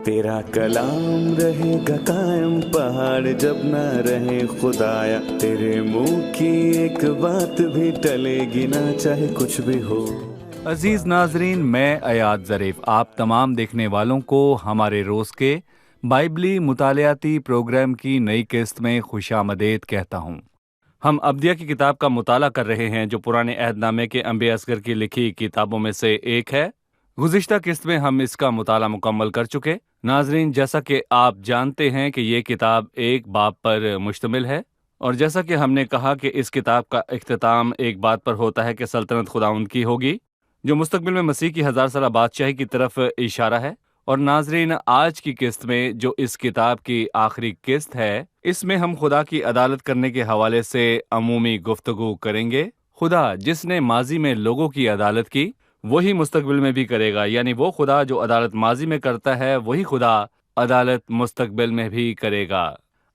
تیرا کلام رہے گا قائم پہاڑ جب نہ رہے خدایا، تیرے منہ کی ایک بات بھی ٹلے گی نہ چاہے کچھ بھی ہو۔ عزیز ناظرین، میں ایاد ظریف آپ تمام دیکھنے والوں کو ہمارے روز کے بائبلی مطالعاتی پروگرام کی نئی قسط میں خوش آمدید کہتا ہوں۔ ہم ابدیہ کی کتاب کا مطالعہ کر رہے ہیں جو پرانے عہد نامے کے انبیاء اصغر کی لکھی کتابوں میں سے ایک ہے۔ گزشتہ قسط میں ہم اس کا مطالعہ مکمل کر چکے۔ ناظرین، جیسا کہ آپ جانتے ہیں کہ یہ کتاب ایک باب پر مشتمل ہے، اور جیسا کہ ہم نے کہا کہ اس کتاب کا اختتام ایک بات پر ہوتا ہے کہ سلطنت خداوند کی ہوگی، جو مستقبل میں مسیح کی 1000 سالہ بادشاہی کی طرف اشارہ ہے۔ اور ناظرین، آج کی قسط میں جو اس کتاب کی آخری قسط ہے، اس میں ہم خدا کی عدالت کرنے کے حوالے سے عمومی گفتگو کریں گے۔ خدا جس نے ماضی میں لوگوں کی عدالت کی، وہی مستقبل میں بھی کرے گا، یعنی وہ خدا جو عدالت ماضی میں کرتا ہے، وہی خدا عدالت مستقبل میں بھی کرے گا۔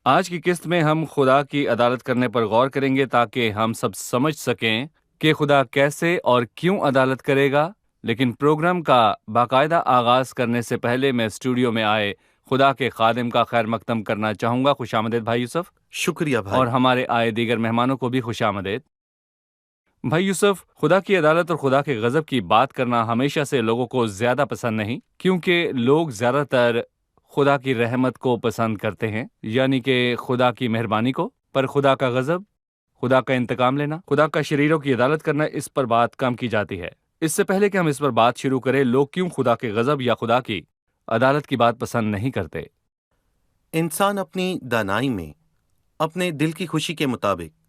آج کی قسط میں ہم خدا کی عدالت کرنے پر غور کریں گے تاکہ ہم سب سمجھ سکیں کہ خدا کیسے اور کیوں عدالت کرے گا۔ لیکن پروگرام کا باقاعدہ آغاز کرنے سے پہلے میں اسٹوڈیو میں آئے خدا کے خادم کا خیر مقدم کرنا چاہوں گا۔ خوش آمدید بھائی یوسف۔ شکریہ بھائی۔ اور ہمارے آئے دیگر مہمانوں کو بھی خوش آمدید۔ بھائی یوسف، خدا کی عدالت اور خدا کے غضب کی بات کرنا ہمیشہ سے لوگوں کو زیادہ پسند نہیں، کیونکہ لوگ زیادہ تر خدا کی رحمت کو پسند کرتے ہیں، یعنی کہ خدا کی مہربانی کو، پر خدا کا غضب، خدا کا انتقام لینا، خدا کا شریروں کی عدالت کرنا، اس پر بات کم کی جاتی ہے۔ اس سے پہلے کہ ہم اس پر بات شروع کریں، لوگ کیوں خدا کے غضب یا خدا کی عدالت کی بات پسند نہیں کرتے؟ انسان اپنی دانائی میں اپنے دل کی خوشی کے مطابق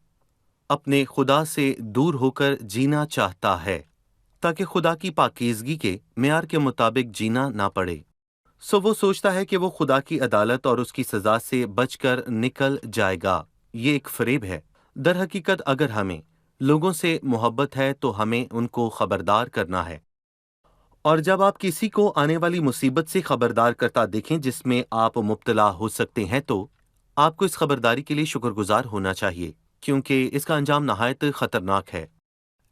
اپنے خدا سے دور ہو کر جینا چاہتا ہے تاکہ خدا کی پاکیزگی کے معیار کے مطابق جینا نہ پڑے۔ سو وہ سوچتا ہے کہ وہ خدا کی عدالت اور اس کی سزا سے بچ کر نکل جائے گا۔ یہ ایک فریب ہے۔ در حقیقت اگر ہمیں لوگوں سے محبت ہے تو ہمیں ان کو خبردار کرنا ہے، اور جب آپ کسی کو آنے والی مصیبت سے خبردار کرتا دیکھیں جس میں آپ مبتلا ہو سکتے ہیں، تو آپ کو اس خبرداری کے لیے شکر گزار ہونا چاہیے، کیونکہ اس کا انجام نہایت خطرناک ہے۔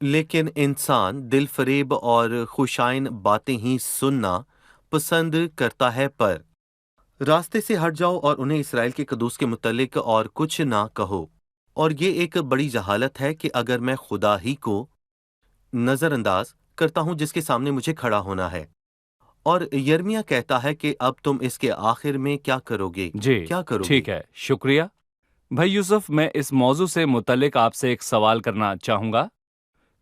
لیکن انسان دل فریب اور خوشائن باتیں ہی سننا پسند کرتا ہے، پر راستے سے ہٹ جاؤ اور انہیں اسرائیل کے قدوس کے متعلق اور کچھ نہ کہو۔ اور یہ ایک بڑی جہالت ہے کہ اگر میں خدا ہی کو نظر انداز کرتا ہوں جس کے سامنے مجھے کھڑا ہونا ہے، اور یرمیہ کہتا ہے کہ اب تم اس کے آخر میں کیا کرو گے؟ جی کیا کرو گے؟ ٹھیک ہے، شکریہ بھائی یوسف۔ میں اس موضوع سے متعلق آپ سے ایک سوال کرنا چاہوں گا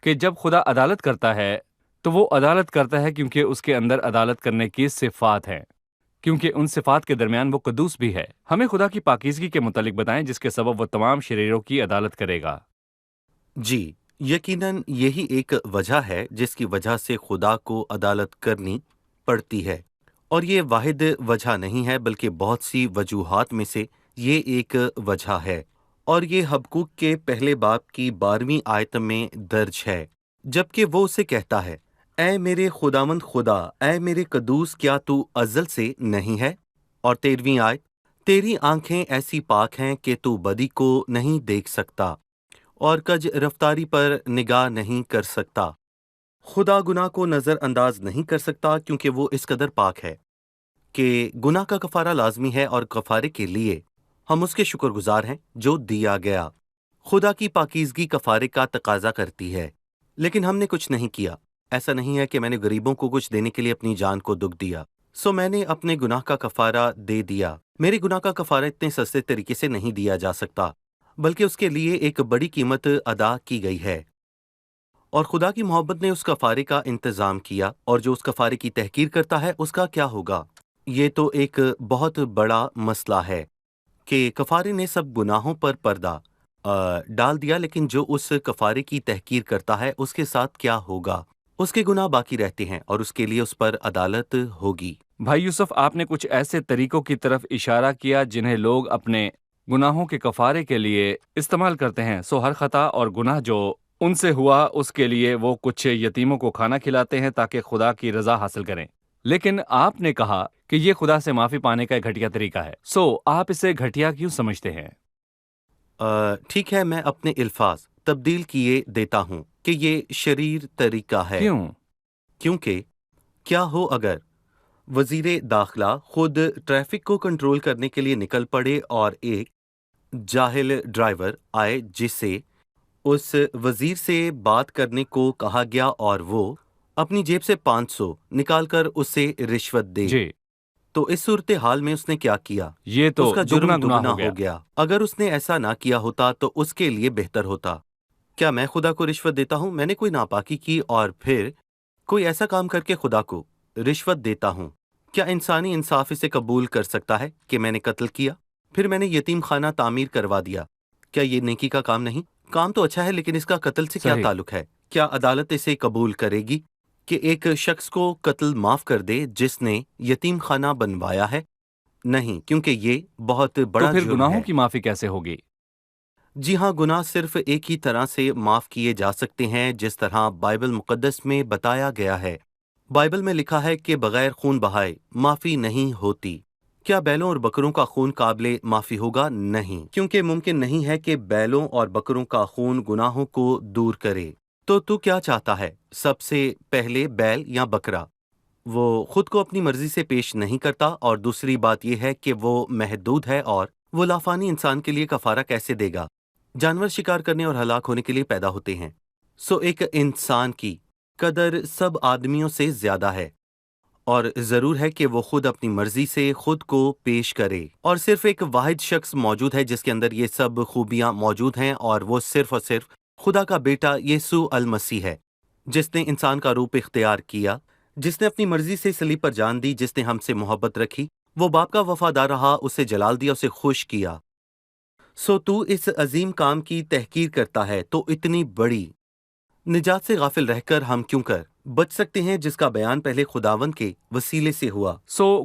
کہ جب خدا عدالت کرتا ہے تو وہ عدالت کرتا ہے کیونکہ اس کے اندر عدالت کرنے کی صفات ہیں، کیونکہ ان صفات کے درمیان وہ قدوس بھی ہے۔ ہمیں خدا کی پاکیزگی کے متعلق بتائیں جس کے سبب وہ تمام شریروں کی عدالت کرے گا۔ جی، یقیناً یہی ایک وجہ ہے جس کی وجہ سے خدا کو عدالت کرنی پڑتی ہے، اور یہ واحد وجہ نہیں ہے بلکہ بہت سی وجوہات میں سے یہ ایک وجہ ہے، اور یہ حبقوق کے پہلے باب کی 12ویں آیت میں درج ہے، جبکہ وہ اسے کہتا ہے، اے میرے خداوند خدا، اے میرے قدوس، کیا تو ازل سے نہیں ہے؟ اور 13ویں آیت، تیری آنکھیں ایسی پاک ہیں کہ تو بدی کو نہیں دیکھ سکتا اور کج رفتاری پر نگاہ نہیں کر سکتا۔ خدا گناہ کو نظر انداز نہیں کر سکتا کیونکہ وہ اس قدر پاک ہے کہ گناہ کا کفارہ لازمی ہے، اور کفارے کے لیے ہم اس کے شکر گزار ہیں جو دیا گیا۔ خدا کی پاکیزگی کفارے کا تقاضا کرتی ہے، لیکن ہم نے کچھ نہیں کیا۔ ایسا نہیں ہے کہ میں نے غریبوں کو کچھ دینے کے لیے اپنی جان کو دکھ دیا، سو میں نے اپنے گناہ کا کفارہ دے دیا۔ میرے گناہ کا کفارہ اتنے سستے طریقے سے نہیں دیا جا سکتا، بلکہ اس کے لیے ایک بڑی قیمت ادا کی گئی ہے، اور خدا کی محبت نے اس کفارے کا انتظام کیا، اور جو اس کفارے کی تحقیر کرتا ہے اس کا کیا ہوگا؟ یہ تو ایک بہت بڑا مسئلہ ہے کہ کفارے نے سب گناہوں پر پردہ ڈال دیا، لیکن جو اس کفارے کی تحقیر کرتا ہے اس کے ساتھ کیا ہوگا؟ اس کے گناہ باقی رہتے ہیں اور اس کے لیے اس پر عدالت ہوگی۔ بھائی یوسف، آپ نے کچھ ایسے طریقوں کی طرف اشارہ کیا جنہیں لوگ اپنے گناہوں کے کفارے کے لیے استعمال کرتے ہیں۔ سو ہر خطا اور گناہ جو ان سے ہوا اس کے لیے وہ کچھ یتیموں کو کھانا کھلاتے ہیں تاکہ خدا کی رضا حاصل کریں۔ لیکن آپ نے کہا کہ یہ خدا سے معافی پانے کا ایک گھٹیا طریقہ ہے، سو آپ اسے گھٹیا کیوں سمجھتے ہیں؟ ٹھیک ہے، میں اپنے الفاظ تبدیل کیے دیتا ہوں کہ یہ شریر طریقہ ہے۔ کیوں؟ کیونکہ کیا ہو اگر وزیر داخلہ خود ٹریفک کو کنٹرول کرنے کے لیے نکل پڑے اور ایک جاہل ڈرائیور آئے جسے اس وزیر سے بات کرنے کو کہا گیا اور وہ اپنی جیب سے 500 نکال کر اسے رشوت دے. جی تو اس صورتحال میں اس نے کیا کیا؟ یہ تو اس کا جرم دگنا دگنا ہو گیا. اگر اس نے ایسا نہ کیا ہوتا تو اس کے لیے بہتر ہوتا. کیا میں خدا کو رشوت دیتا ہوں؟ میں نے کوئی ناپاکی کی اور پھر کوئی ایسا کام کر کے خدا کو رشوت دیتا ہوں. کیا انسانی انصاف اسے قبول کر سکتا ہے کہ میں نے قتل کیا، پھر میں نے یتیم خانہ تعمیر کروا دیا؟ کیا یہ نیکی کا کام نہیں؟ کام تو اچھا ہے لیکن اس کا قتل سے کیا صحیح. تعلق ہے؟ کیا عدالت اسے قبول کرے گی کہ ایک شخص کو قتل معاف کر دے جس نے یتیم خانہ بنوایا ہے؟ نہیں، کیونکہ یہ بہت بڑا تو پھر جرم گناہوں ہے. کی معافی کیسے ہوگی؟ جی ہاں، گناہ صرف ایک ہی طرح سے معاف کیے جا سکتے ہیں جس طرح بائبل مقدس میں بتایا گیا ہے. بائبل میں لکھا ہے کہ بغیر خون بہائے معافی نہیں ہوتی. کیا بیلوں اور بکروں کا خون قابل معافی ہوگا؟ نہیں، کیونکہ ممکن نہیں ہے کہ بیلوں اور بکروں کا خون گناہوں کو دور کرے. تو کیا چاہتا ہے؟ سب سے پہلے بیل یا بکرا؟ وہ خود کو اپنی مرضی سے پیش نہیں کرتا، اور دوسری بات یہ ہے کہ وہ محدود ہے اور وہ لافانی انسان کے لیے کفارہ کیسے دے گا؟ جانور شکار کرنے اور ہلاک ہونے کے لیے پیدا ہوتے ہیں. ایک انسان کی قدر سب آدمیوں سے زیادہ ہے، اور ضرور ہے کہ وہ خود اپنی مرضی سے خود کو پیش کرے. اور صرف ایک واحد شخص موجود ہے جس کے اندر یہ سب خوبیاں موجود ہیں، اور وہ صرف اور صرف خدا کا بیٹا یسوع المسیح ہے، جس نے انسان کا روپ اختیار کیا، جس نے اپنی مرضی سے صلیب پر جان دی، جس نے ہم سے محبت رکھی. وہ باپ کا وفادار رہا، اسے جلال دیا، اسے خوش کیا. تو اس عظیم کام کی تحقیر کرتا ہے، تو اتنی بڑی نجات سے غافل رہ کر ہم کیوں کر بچ سکتے ہیں جس کا بیان پہلے خداوند کے وسیلے سے ہوا.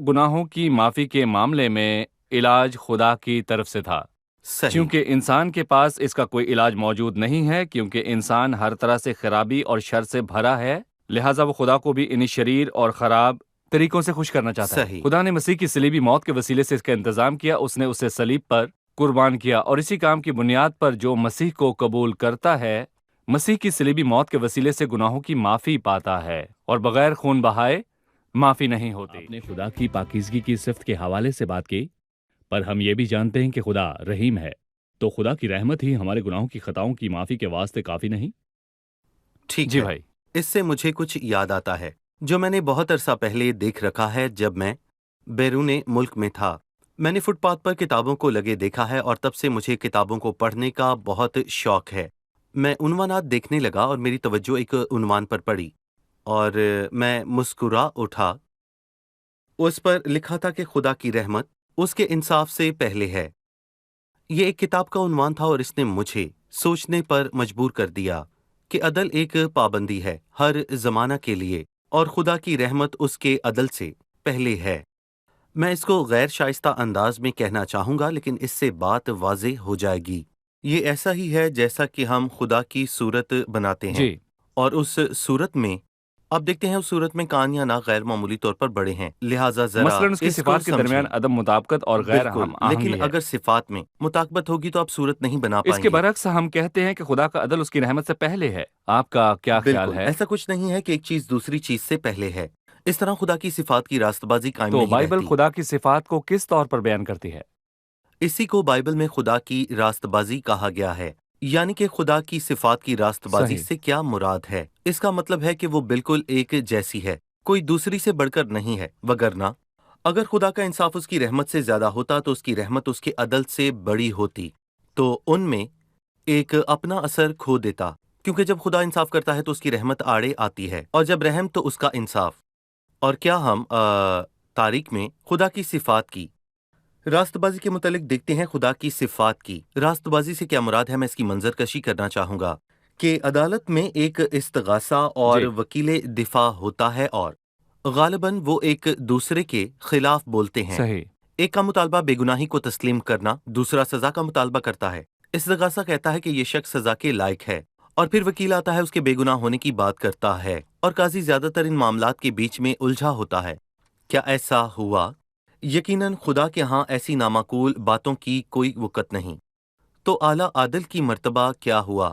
گناہوں کی معافی کے معاملے میں علاج خدا کی طرف سے تھا. صحیح. چونکہ انسان کے پاس اس کا کوئی علاج موجود نہیں ہے، کیونکہ انسان ہر طرح سے خرابی اور شر سے بھرا ہے، لہٰذا وہ خدا کو بھی انہی شریر اور خراب طریقوں سے خوش کرنا چاہتا ہے. صحیح. خدا نے مسیح کی صلیبی موت کے وسیلے سے اس کا انتظام کیا. اس نے اسے صلیب پر قربان کیا، اور اسی کام کی بنیاد پر جو مسیح کو قبول کرتا ہے، مسیح کی صلیبی موت کے وسیلے سے گناہوں کی معافی پاتا ہے، اور بغیر خون بہائے معافی نہیں ہوتی. آپ نے خدا کی پاکیزگی کی صفت کے حوالے سے بات کی، پر ہم یہ بھی جانتے ہیں کہ خدا رحیم ہے. تو خدا کی رحمت ہی ہمارے گناہوں کی خطاؤں کی معافی کے واسطے کافی نہیں؟ ٹھیک جی ہے. بھائی. اس سے مجھے کچھ یاد آتا ہے جو میں نے بہت عرصہ پہلے دیکھ رکھا ہے. جب میں بیرون ملک میں تھا، میں نے فٹ پاتھ پر کتابوں کو لگے دیکھا ہے، اور تب سے مجھے کتابوں کو پڑھنے کا بہت شوق ہے. میں عنوانات دیکھنے لگا اور میری توجہ ایک عنوان پر پڑی اور میں مسکرا اٹھا. اس پر لکھا تھا کہ خدا کی رحمت اس کے انصاف سے پہلے ہے. یہ ایک کتاب کا عنوان تھا اور اس نے مجھے سوچنے پر مجبور کر دیا کہ عدل ایک پابندی ہے ہر زمانہ کے لیے، اور خدا کی رحمت اس کے عدل سے پہلے ہے. میں اس کو غیر شائستہ انداز میں کہنا چاہوں گا، لیکن اس سے بات واضح ہو جائے گی. یہ ایسا ہی ہے جیسا کہ ہم خدا کی صورت بناتے ہیں، جی. اور اس صورت میں اب دیکھتے ہیں اس صورت میں کان یا ناک غیر معمولی طور پر بڑے ہیں، لہٰذا ذرا مثلاً اس کی اس کو صفات کے درمیان سمجھیں. عدم مطابقت اور غیر بالکل، ہم آہنگی لیکن ہے. اگر صفات میں مطابقت ہوگی تو آپ صورت نہیں بنا اس پائیں کے گے. برعکس ہم کہتے ہیں کہ خدا کا عدل اس کی رحمت سے پہلے ہے. آپ کا کیا خیال بالکل ہے؟ ایسا کچھ نہیں ہے کہ ایک چیز دوسری چیز سے پہلے ہے. اس طرح خدا کی صفات کی راست بازی قائم تو نہیں بائبل رہتی. خدا کی صفات کو کس طور پر بیان کرتی ہے؟ اسی کو بائبل میں خدا کی راست بازی کہا گیا ہے. یعنی کہ خدا کی صفات کی راست بازی صحیح. سے کیا مراد ہے؟ اس کا مطلب ہے کہ وہ بالکل ایک جیسی ہے، کوئی دوسری سے بڑھ کر نہیں ہے. وگرنہ اگر خدا کا انصاف اس کی رحمت سے زیادہ ہوتا تو اس کی رحمت اس کے عدل سے بڑی ہوتی، تو ان میں ایک اپنا اثر کھو دیتا. کیونکہ جب خدا انصاف کرتا ہے تو اس کی رحمت آڑے آتی ہے، اور جب رحم تو اس کا انصاف. اور کیا ہم تاریخ میں خدا کی صفات کی راست بازی کے متعلق دیکھتے ہیں؟ خدا کی صفات کی راست بازی سے کیا مراد ہے؟ میں اس کی منظر کشی کرنا چاہوں گا کہ عدالت میں ایک استغاثہ اور جی. وکیل دفاع ہوتا ہے، اور غالباً وہ ایک دوسرے کے خلاف بولتے ہیں. صحیح. ایک کا مطالبہ بے گناہی کو تسلیم کرنا، دوسرا سزا کا مطالبہ کرتا ہے. استغاثہ کہتا ہے کہ یہ شخص سزا کے لائق ہے، اور پھر وکیل آتا ہے، اس کے بے گناہ ہونے کی بات کرتا ہے، اور قاضی زیادہ تر ان معاملات کے بیچ میں الجھا ہوتا ہے. کیا ایسا ہوا؟ یقیناً خدا کے ہاں ایسی نامعقول باتوں کی کوئی وقت نہیں. تو اعلیٰ عادل کی مرتبہ کیا ہوا؟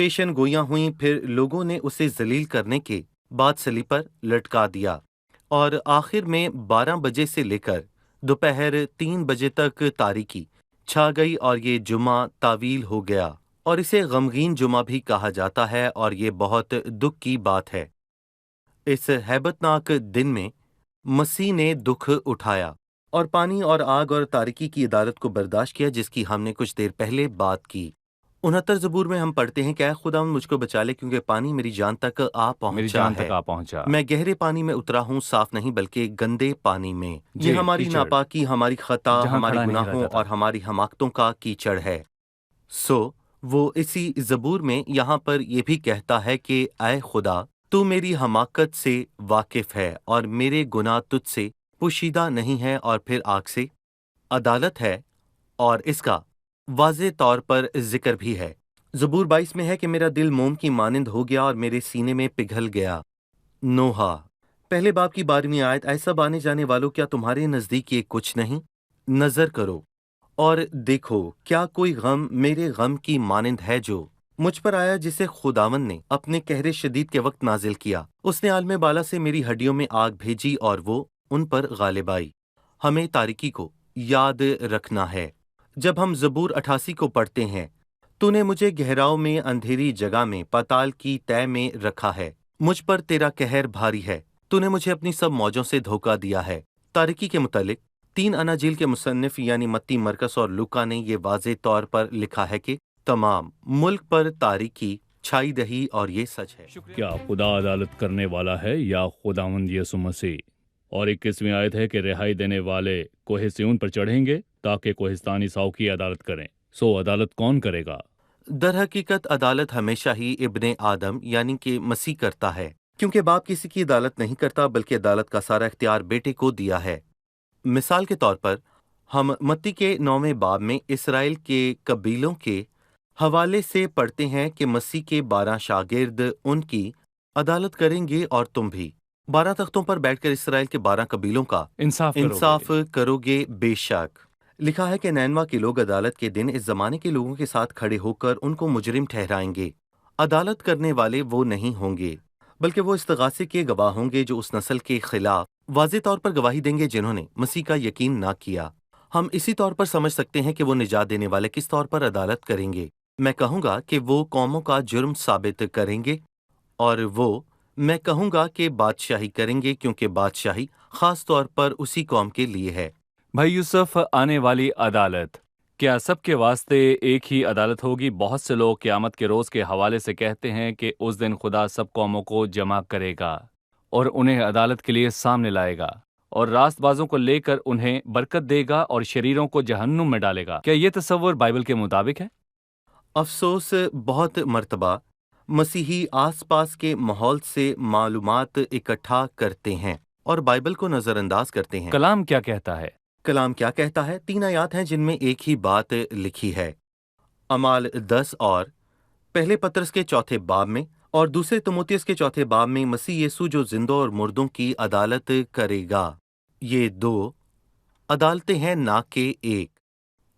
پیشن گویاں ہوئیں، پھر لوگوں نے اسے ذلیل کرنے کے بعد صلیب پر لٹکا دیا، اور آخر میں 12 بجے سے لے کر دوپہر 3 بجے تک تاریکی چھا گئی، اور یہ جمعہ طویل ہو گیا، اور اسے غمگین جمعہ بھی کہا جاتا ہے، اور یہ بہت دکھ کی بات ہے۔ اس ہیبت ناک دن میں مسیح نے دکھ اٹھایا اور پانی اور آگ اور تاریکی کی عدالت کو برداشت کیا، جس کی ہم نے کچھ دیر پہلے بات کی۔ 69 زبور میں ہم پڑھتے ہیں کہ اے خدا مجھ کو بچا لے، کیونکہ پانی میری جان تک آ پہنچا ہے۔ میں گہرے پانی میں اترا ہوں، صاف نہیں بلکہ گندے پانی میں۔ یہ ہماری ناپاکی، ہماری خطا، ہمارے گناہوں اور ہماری حماقتوں کا کیچڑ ہے۔ وہ اسی زبور میں یہاں پر یہ بھی کہتا ہے کہ اے خدا تو میری حماقت سے واقف ہے اور میرے گناہ تجھ سے پوشیدہ نہیں ہے، اور پھر آگ سے عدالت ہے اور اس کا واضح طور پر ذکر بھی ہے۔ زبور 22 میں ہے کہ میرا دل موم کی مانند ہو گیا اور میرے سینے میں پگھل گیا۔ نوحہ پہلے باب کی 12ویں آیت، اے سب آنے جانے والوں، کیا تمہارے نزدیک یہ کچھ نہیں؟ نظر کرو اور دیکھو، کیا کوئی غم میرے غم کی مانند ہے جو مجھ پر آیا، جسے خداوند نے اپنے قہر شدید کے وقت نازل کیا۔ اس نے عالم بالا سے میری ہڈیوں میں آگ بھیجی اور وہ ان پر غالب آئی۔ ہمیں تاریکی کو یاد رکھنا ہے۔ جب ہم زبور 88 کو پڑھتے ہیں، تو نے مجھے گہراؤ میں اندھیری جگہ میں پاتال کی تہ میں رکھا ہے، مجھ پر تیرا قہر بھاری ہے، تو نے مجھے اپنی سب موجوں سے دھوکہ دیا ہے۔ تاریکی کے متعلق 3 اناجیل کے مصنف یعنی متی، مرکس اور لوکا نے یہ واضح طور پر لکھا ہے کہ تمام ملک پر تاریکی چھائی رہی، اور یہ سچ ہے۔ کیا خدا عدالت کرنے والا ہے یا خداوند یسوع مسیح؟ اور 21ویں آیت ہے کہ رہائی دینے والے کوہ سیون پر چڑھیں گے تاکہ کوہستان عیساؤ کی عدالت کریں۔ سو عدالت کون کرے گا؟ در حقیقت عدالت ہمیشہ ہی ابن آدم یعنی کہ مسیح کرتا ہے، کیونکہ باپ کسی کی عدالت نہیں کرتا بلکہ عدالت کا سارا اختیار بیٹے کو دیا ہے۔ مثال کے طور پر ہم متی کے 9ویں باب میں اسرائیل کے قبیلوں کے حوالے سے پڑھتے ہیں کہ مسیح کے 12 شاگرد ان کی عدالت کریں گے، اور تم بھی 12 تختوں پر بیٹھ کر اسرائیل کے 12 قبیلوں کا انصاف کرو گے۔ بے شک لکھا ہے کہ نینوا کے لوگ عدالت کے دن اس زمانے کے لوگوں کے ساتھ کھڑے ہو کر ان کو مجرم ٹھہرائیں گے۔ عدالت کرنے والے وہ نہیں ہوں گے، بلکہ وہ استغاثے کے گواہ ہوں گے جو اس نسل کے خلاف واضح طور پر گواہی دیں گے جنہوں نے مسیح کا یقین نہ کیا۔ ہم اسی طور پر سمجھ سکتے ہیں کہ وہ نجات دینے والے کس طور پر عدالت کریں گے۔ میں کہوں گا کہ وہ قوموں کا جرم ثابت کریں گے، اور میں کہوں گا کہ بادشاہی کریں گے، کیونکہ بادشاہی خاص طور پر اسی قوم کے لیے ہے۔ بھائی یوسف، آنے والی عدالت کیا سب کے واسطے ایک ہی عدالت ہوگی؟ بہت سے لوگ قیامت کے روز کے حوالے سے کہتے ہیں کہ اس دن خدا سب قوموں کو جمع کرے گا اور انہیں عدالت کے لیے سامنے لائے گا، اور راست بازوں کو لے کر انہیں برکت دے گا اور شریروں کو جہنم میں ڈالے گا۔ کیا یہ تصور بائبل کے مطابق ہے؟ افسوس، بہت مرتبہ مسیحی آس پاس کے ماحول سے معلومات اکٹھا کرتے ہیں اور بائبل کو نظر انداز کرتے ہیں۔ کلام کیا کہتا ہے؟ کلام کیا کہتا ہے؟ 3 آیات ہیں جن میں ایک ہی بات لکھی ہے۔ اعمال 10 اور پہلے پطرس کے 4 باب میں اور دوسرے تimotheus کے 4 باب میں مسیح یسوع جو زندوں اور مردوں کی عدالت کرے گا۔ یہ 2 عدالتیں ہیں نہ کہ ایک،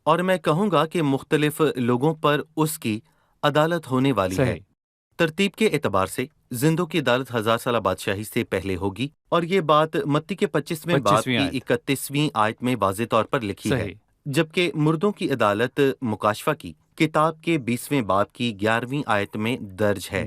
اور میں کہوں گا کہ مختلف لوگوں پر اس کی عدالت ہونے والی ہے۔ ترتیب کے اعتبار سے زندوں کی عدالت 1000 سالہ بادشاہی سے پہلے ہوگی، اور یہ بات متی کے 25ویں باب کی 31ویں آیت میں واضح طور پر لکھی ہے، جبکہ مردوں کی عدالت مکاشفہ کی کتاب کے 20ویں باب کی 11ویں آیت میں درج ہے۔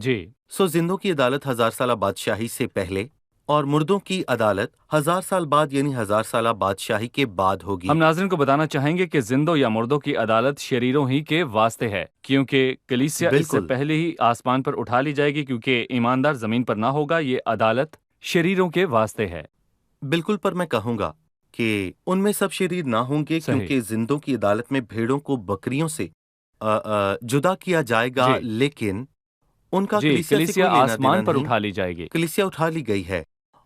سو زندوں کی عدالت 1000 سالہ بادشاہی سے پہلے اور مردوں کی عدالت 1000 سال بعد یعنی 1000 سالہ بادشاہی کے بعد ہوگی۔ ہم ناظرین کو بتانا چاہیں گے کہ زندوں یا مردوں کی عدالت شریروں ہی کے واسطے ہے، کیونکہ کلیسیا اس سے پہلے ہی آسمان پر اٹھا لی جائے گی، کیونکہ ایماندار زمین پر نہ ہوگا۔ یہ عدالت شریروں کے واسطے ہے۔ بالکل، پر میں کہوں گا کہ ان میں سب شریر نہ ہوں گے، کیونکہ زندوں کی عدالت میں بھیڑوں کو بکریوں سے جدا کیا جائے گا، لیکن ان کا کلیسیا آسمان پر اٹھا لی جائے گی۔ کلیسیا اٹھا لی گئی ہے،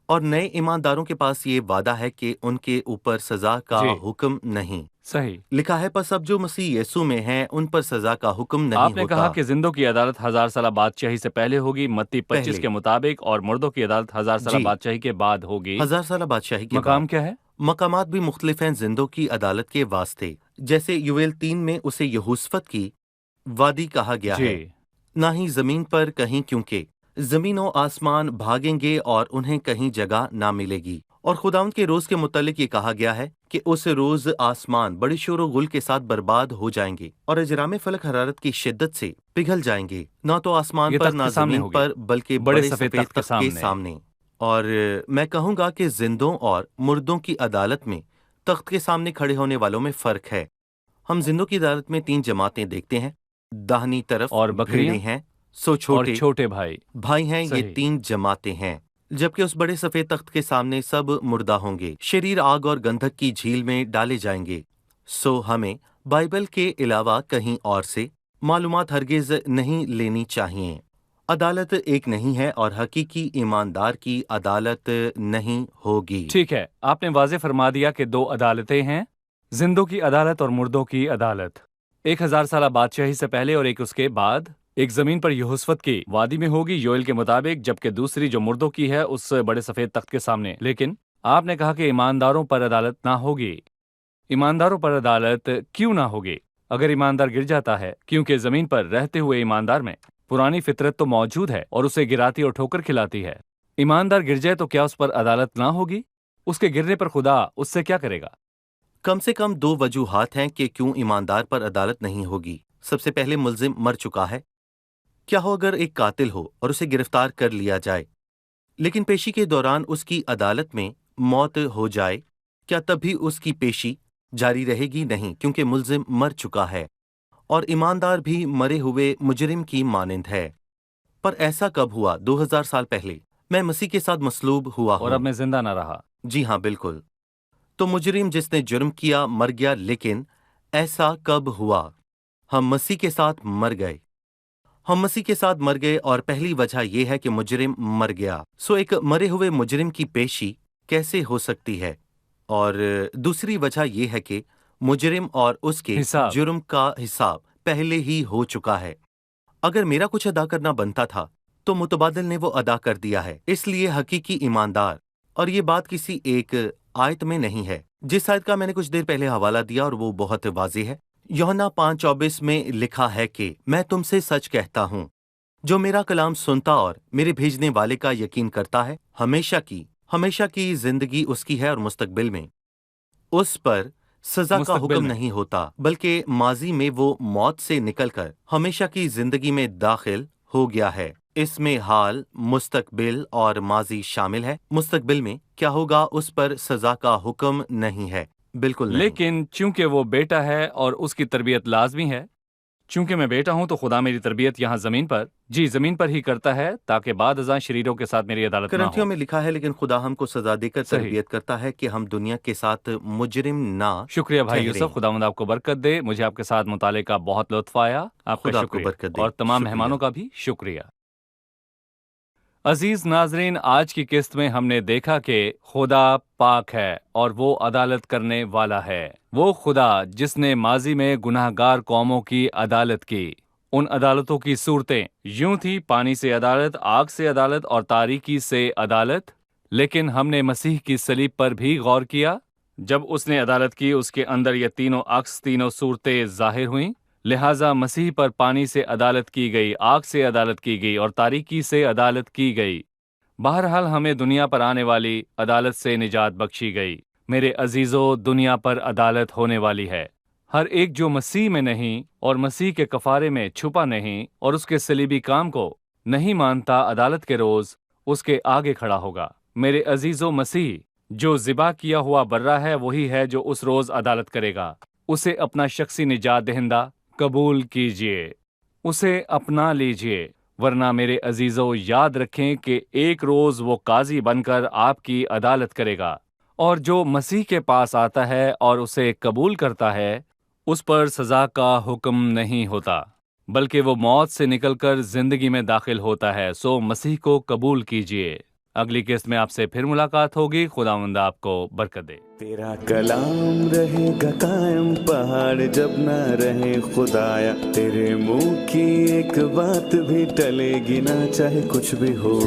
اور نئے ایمانداروں کے پاس یہ وعدہ ہے کہ ان کے اوپر سزا کا حکم نہیں۔ صحیح لکھا ہے، پس اب جو مسیح یسوع میں ہیں ان پر سزا کا حکم نہیں ہوتا۔ آپ نے کہا کہ زندوں کی عدالت 1000 سالہ بادشاہی سے پہلے ہوگی، متی 25 کے مطابق، اور مردوں کی عدالت 1000 سالہ بادشاہی کے بعد ہوگی۔ 1000 سالہ بادشاہی کے مقام کیا ہے؟ مقامات بھی مختلف ہیں زندوں کی عدالت کے واسطے، جیسے یویل 3 میں اسے یہوشفت کی وادی کہا گیا ہے، نہ ہی زمین پر کہیں، کیونکہ زمین و آسمان بھاگیں گے اور انہیں کہیں جگہ نہ ملے گی۔ اور خداوند کے روز کے متعلق یہ کہا گیا ہے کہ اس روز آسمان بڑی شور و غل کے ساتھ برباد ہو جائیں گے اور اجرام فلک حرارت کی شدت سے پگھل جائیں گے، نہ تو آسمان یہ پر تخت نہ کے سامنے زمین ہوگی، پر، بلکہ بڑے بڑے سفید سفید تخت کے تخت کے سامنے۔ اور میں کہوں گا کہ زندوں اور مردوں کی عدالت میں تخت کے سامنے کھڑے ہونے والوں میں فرق ہے۔ ہم زندوں کی عدالت میں 3 جماعتیں دیکھتے ہیں، داہنی طرف اور بکریاں بھیڑیں ہیں، سو اور چھوٹے چھوٹے بھائی۔ بھائی ہیں، یہ صحیح۔ 3 جماعتیں ہیں۔ جبکہ اس بڑے سفید تخت کے سامنے سب مردہ ہوں گے، شریر آگ اور گندھک کی جھیل میں ڈالے جائیں گے۔ سو ہمیں بائبل کے علاوہ کہیں اور سے معلومات ہرگز نہیں لینی چاہیے۔ عدالت ایک نہیں ہے اور حقیقی ایماندار کی عدالت نہیں ہوگی۔ ٹھیک ہے، آپ نے واضح فرما دیا کہ 2 عدالتیں ہیں، زندوں کی عدالت اور مردوں کی عدالت۔ 1000 سالہ بادشاہی سے پہلے اور ایک اس کے بعد۔ ایک زمین پر یہوسفت کی وادی میں ہوگی یوئیل کے مطابق، جبکہ دوسری جو مردوں کی ہے اس بڑے سفید تخت کے سامنے۔ لیکن آپ نے کہا کہ ایمانداروں پر عدالت نہ ہوگی۔ ایمانداروں پر عدالت کیوں نہ ہوگی؟ اگر ایماندار گر جاتا ہے، کیونکہ زمین پر رہتے ہوئے ایماندار میں پرانی فطرت تو موجود ہے اور اسے گراتی اور ٹھوکر کھلاتی ہے۔ ایماندار گر جائے تو کیا اس پر عدالت نہ ہوگی؟ اس کے گرنے پر خدا اس سے کیا کرے گا؟ کم سے کم 2 وجوہات ہیں کہ کیوں ایماندار پر عدالت نہیں ہوگی۔ سب سے پہلے، ملزم مر چکا ہے۔ کیا ہو اگر ایک قاتل ہو اور اسے گرفتار کر لیا جائے، لیکن پیشی کے دوران اس کی عدالت میں موت ہو جائے، کیا تب بھی اس کی پیشی جاری رہے گی؟ نہیں، کیونکہ ملزم مر چکا ہے اور ایماندار بھی مرے ہوئے مجرم کی مانند ہے۔ پر ایسا کب ہوا؟ 2000 سال پہلے میں مسیح کے ساتھ مصلوب ہوا اور ہوں۔ اب میں زندہ نہ رہا۔ جی ہاں، بالکل۔ تو مجرم جس نے جرم کیا مر گیا، لیکن ایسا کب ہوا؟ ہم مسیح کے ساتھ مر گئے۔ ہم مسیح کے ساتھ مر گئے اور پہلی وجہ یہ ہے کہ مجرم مر گیا۔ سو ایک مرے ہوئے مجرم کی پیشی کیسے ہو سکتی ہے؟ اور دوسری وجہ یہ ہے کہ مجرم اور اس کے حساب۔ جرم کا حساب پہلے ہی ہو چکا ہے۔ اگر میرا کچھ ادا کرنا بنتا تھا تو متبادل نے وہ ادا کر دیا ہے۔ اس لیے حقیقی ایماندار، اور یہ بات کسی ایک آیت میں نہیں ہے جس آیت کا میں نے کچھ دیر پہلے حوالہ دیا، اور وہ بہت واضح ہے۔ یوحنا 5:24 میں لکھا ہے کہ میں تم سے سچ کہتا ہوں، جو میرا کلام سنتا اور میرے بھیجنے والے کا یقین کرتا ہے، ہمیشہ کی زندگی اس کی ہے، اور مستقبل میں اس پر سزا کا مستقبل حکم میں نہیں ہوتا، بلکہ ماضی میں وہ موت سے نکل کر ہمیشہ کی زندگی میں داخل ہو گیا ہے۔ اس میں حال، مستقبل اور ماضی شامل ہے۔ مستقبل میں کیا ہوگا اس پر سزا کا حکم نہیں ہے، بالکل نہیں۔ لیکن چونکہ وہ بیٹا ہے اور اس کی تربیت لازمی ہے، چونکہ میں بیٹا ہوں تو خدا میری تربیت یہاں زمین پر ہی کرتا ہے، تاکہ بعد ازاں شریروں کے ساتھ میری عدالت نہ کرنتھیوں ہو۔ میں لکھا ہے، لیکن خدا ہم کو سزا دے کر صحیح۔ تربیت کرتا ہے کہ ہم دنیا کے ساتھ مجرم نہ شکریہ بھائی ٹھہریں۔ یوسف، خداوند آپ کو برکت دے۔ مجھے آپ کے ساتھ مطالعے کا بہت لطف آیا، آپ کا خدا آپ کو شکریہ، برکت دے۔ اور تمام شکریہ۔ مہمانوں کا بھی شکریہ۔ عزیز ناظرین، آج کی قسط میں ہم نے دیکھا کہ خدا پاک ہے اور وہ عدالت کرنے والا ہے۔ وہ خدا جس نے ماضی میں گناہ گار قوموں کی عدالت کی، ان عدالتوں کی صورتیں یوں تھی: پانی سے عدالت، آگ سے عدالت اور تاریکی سے عدالت۔ لیکن ہم نے مسیح کی صلیب پر بھی غور کیا۔ جب اس نے عدالت کی، اس کے اندر یہ تینوں عکس، تینوں صورتیں ظاہر ہوئیں۔ لہٰذا مسیح پر پانی سے عدالت کی گئی، آگ سے عدالت کی گئی اور تاریکی سے عدالت کی گئی۔ بہرحال ہمیں دنیا پر آنے والی عدالت سے نجات بخشی گئی۔ میرے عزیزو، دنیا پر عدالت ہونے والی ہے۔ ہر ایک جو مسیح میں نہیں اور مسیح کے کفارے میں چھپا نہیں اور اس کے صلیبی کام کو نہیں مانتا، عدالت کے روز اس کے آگے کھڑا ہوگا۔ میرے عزیزو، مسیح جو ذبح کیا ہوا برہ ہے وہی ہے جو اس روز عدالت کرے گا۔ اسے اپنا شخصی نجات دہندہ قبول کیجئے، اسے اپنا لیجئے، ورنہ میرے عزیزو یاد رکھیں کہ ایک روز وہ قاضی بن کر آپ کی عدالت کرے گا، اور جو مسیح کے پاس آتا ہے اور اسے قبول کرتا ہے اس پر سزا کا حکم نہیں ہوتا، بلکہ وہ موت سے نکل کر زندگی میں داخل ہوتا ہے۔ سو مسیح کو قبول کیجئے۔ اگلی قسط میں آپ سے پھر ملاقات ہوگی۔ خداوند آپ کو برکت دے۔ تیرا کلام رہے گا قائم، پہاڑ جب نہ رہے خدایا، تیرے منہ کی ایک بات بھی ٹلے گی نہ، چاہے کچھ بھی ہو۔